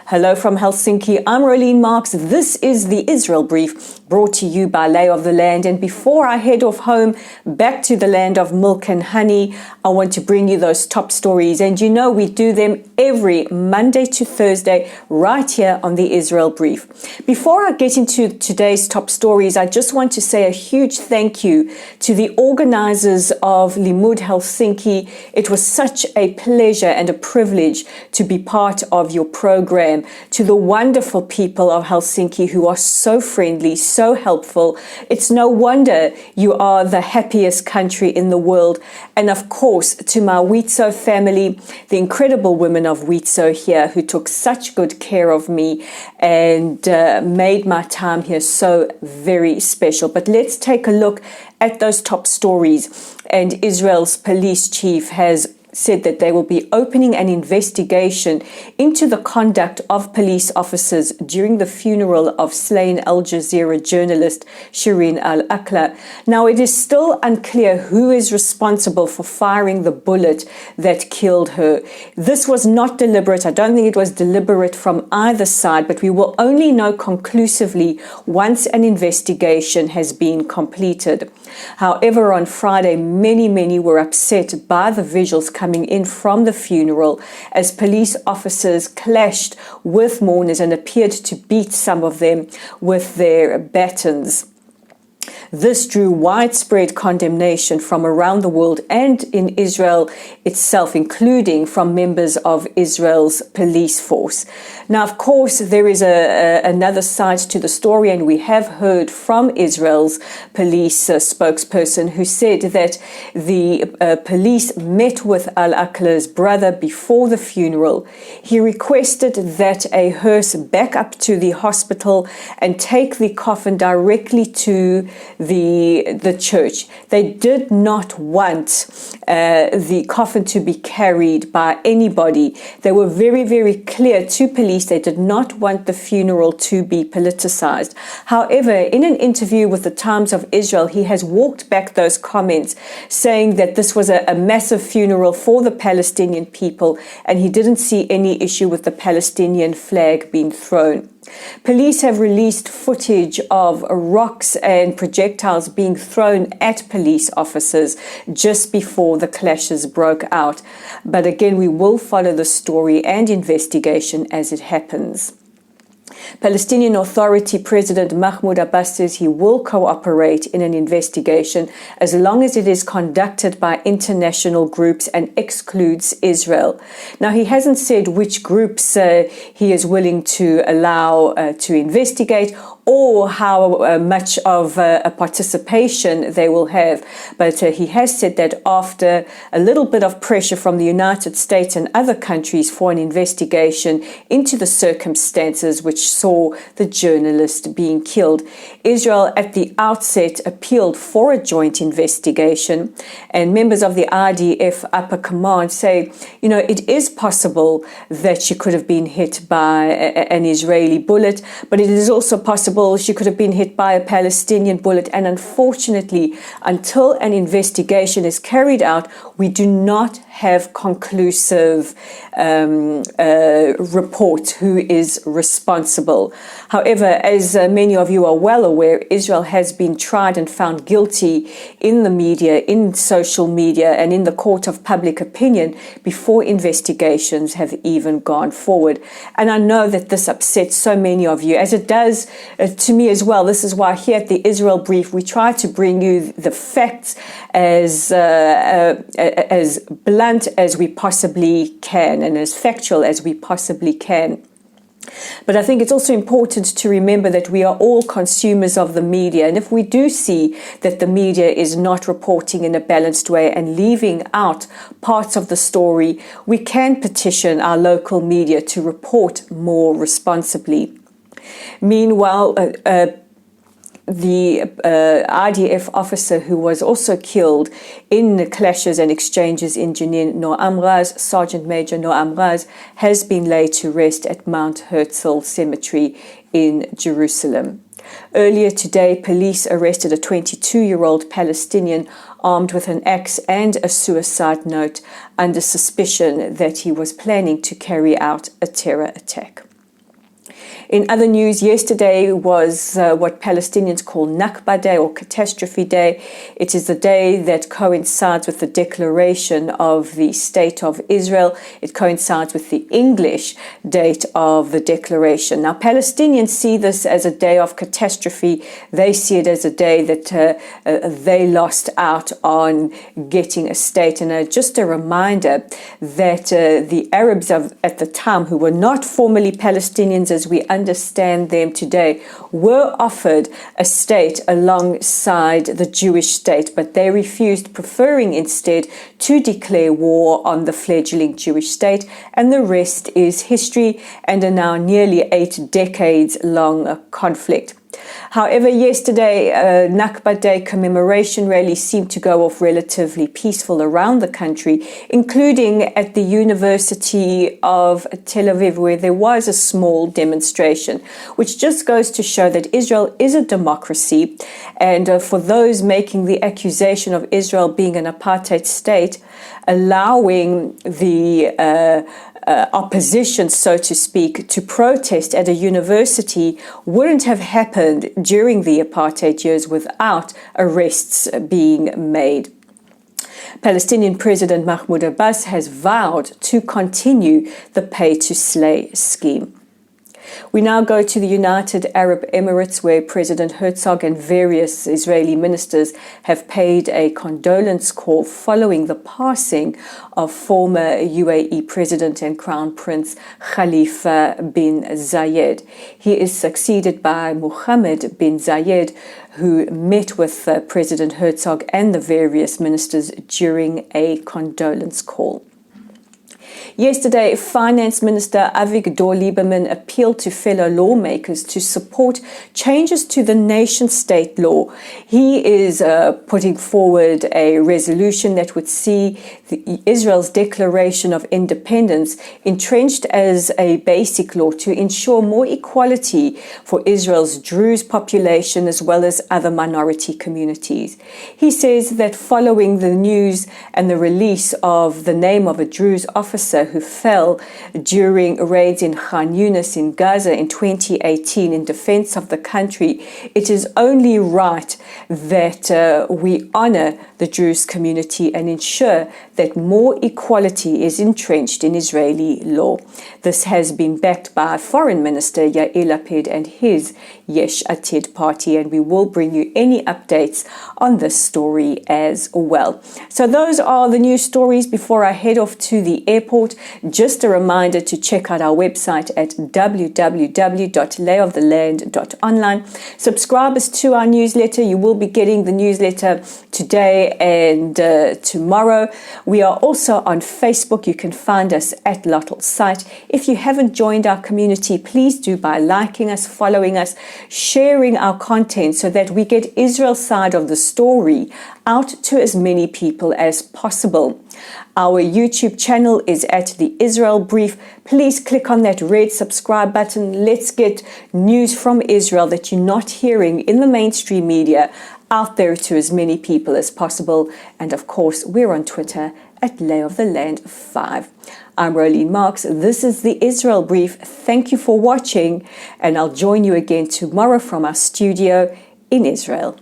Hello from Helsinki. I'm Rolene Marks. This is the Israel Brief, brought to you by Lay of the Land. And before I head off home, back to the land of milk and honey, I want to bring you those top stories. And you know we do them every Monday to Thursday right here on the Israel Brief. Before I get into today's top stories, I just want to say a huge thank you to the organizers of Limud Helsinki. It was such a pleasure and a privilege to be part of your program. To the wonderful people of Helsinki who are so friendly, so helpful. It's no wonder you are the happiest country in the world. And of course, to my Witso family, the incredible women of Witso here who took such good care of me and made my time here so very special. But let's take a look at those top stories. And Israel's police chief has said that they will be opening an investigation into the conduct of police officers during the funeral of slain Al Jazeera journalist Shireen Akleh. Now, it is still unclear who is responsible for firing the bullet that killed her. This was not deliberate. I don't think it was deliberate from either side, but we will only know conclusively once an investigation has been completed. However, on Friday, many were upset by the visuals coming in from the funeral as police officers clashed with mourners and appeared to beat some of them with their batons. This drew widespread condemnation from around the world and in Israel itself, including from members of Israel's police force. Now, of course, there is another side to the story, and we have heard from Israel's police spokesperson who said that the police met with Al-Akleh's brother before the funeral. He requested that a hearse back up to the hospital and take the coffin directly to the church. They did not want the coffin to be carried by anybody. They were very clear to police. They did not want the funeral to be politicized. However, in an interview with the Times of Israel, he has walked back those comments, saying that this was a massive funeral for the Palestinian people, and he didn't see any issue with the Palestinian flag being thrown. Police have released footage of rocks and projectiles being thrown at police officers just before the clashes broke out. But again, we will follow the story and investigation as it happens. Palestinian Authority President Mahmoud Abbas says he will cooperate in an investigation as long as it is conducted by international groups and excludes Israel. Now, he hasn't said which groups he is willing to allow to investigate or how much of a participation they will have. But he has said that after a little bit of pressure from the United States and other countries for an investigation into the circumstances which saw the journalist being killed, Israel at the outset appealed for a joint investigation. And members of the IDF upper command say, you know, it is possible that she could have been hit by an Israeli bullet, but it is also possible she could have been hit by a Palestinian bullet. And unfortunately, until an investigation is carried out, we do not have conclusive report who is responsible. However, as many of you are well aware, Israel has been tried and found guilty in the media, in social media, and in the court of public opinion before investigations have even gone forward. And I know that this upsets so many of you, as it does to me as well. This is why here at the Israel Brief, we try to bring you the facts as blunt as we possibly can and as factual as we possibly can. But I think it's also important to remember that we are all consumers of the media. And if we do see that the media is not reporting in a balanced way and leaving out parts of the story, we can petition our local media to report more responsibly. Meanwhile, the IDF officer who was also killed in the clashes and exchanges in Jenin, Noam Raz, Sergeant Major Noam Raz, has been laid to rest at Mount Herzog Cemetery in Jerusalem. Earlier today, police arrested a 22-year-old Palestinian armed with an axe and a suicide note under suspicion that he was planning to carry out a terror attack. In other news, yesterday was what Palestinians call Nakba Day or Catastrophe Day. It is the day that coincides with the declaration of the State of Israel. It coincides with the English date of the declaration. Now, Palestinians see this as a day of catastrophe. They see it as a day that they lost out on getting a state. And just a reminder that the Arabs at the time, who were not formally Palestinians as we understand them today, were offered a state alongside the Jewish state, but they refused, preferring instead to declare war on the fledgling Jewish state, and the rest is history and a now nearly 8 decades long conflict. However, yesterday, Nakba Day commemoration rally seemed to go off relatively peaceful around the country, including at the University of Tel Aviv, where there was a small demonstration, which just goes to show that Israel is a democracy. And for those making the accusation of Israel being an apartheid state, allowing the opposition, so to speak, to protest at a university wouldn't have happened during the apartheid years without arrests being made. Palestinian President Mahmoud Abbas has vowed to continue the pay-to-slay scheme. We now go to the United Arab Emirates, where President Herzog and various Israeli ministers have paid a condolence call following the passing of former UAE President and Crown Prince Khalifa bin Zayed. He is succeeded by Mohammed bin Zayed, who met with President Herzog and the various ministers during a condolence call. Yesterday, Finance Minister Avigdor Lieberman appealed to fellow lawmakers to support changes to the nation-state law. He is putting forward a resolution that would see Israel's declaration of independence entrenched as a basic law to ensure more equality for Israel's Druze population as well as other minority communities. He says that following the news and the release of the name of a Druze officer who fell during raids in Khan Yunis in Gaza in 2018 in defense of the country, it is only right that we honor the Druze community and ensure that more equality is entrenched in Israeli law. This has been backed by Foreign Minister Yair Lapid and his Yesh Atid party, and we will bring you any updates on this story as well. So those are the news stories before I head off to the airport. Just a reminder to check out our website at www.layoftheland.online. Subscribers to our newsletter. You will be getting the newsletter today and tomorrow. We are also on Facebook. You can find us at Lottel's site. If you haven't joined our community, please do by liking us, following us, sharing our content so that we get Israel's side of the story out to as many people as possible. Our YouTube channel is at the Israel Brief. Please click on that red subscribe button. Let's get news from Israel that you're not hearing in the mainstream media out there to as many people as possible. And of course, we're on Twitter at Lay of the Land 5. I'm Rolene Marks. This is the Israel Brief. Thank you for watching, and I'll join you again tomorrow from our studio in Israel.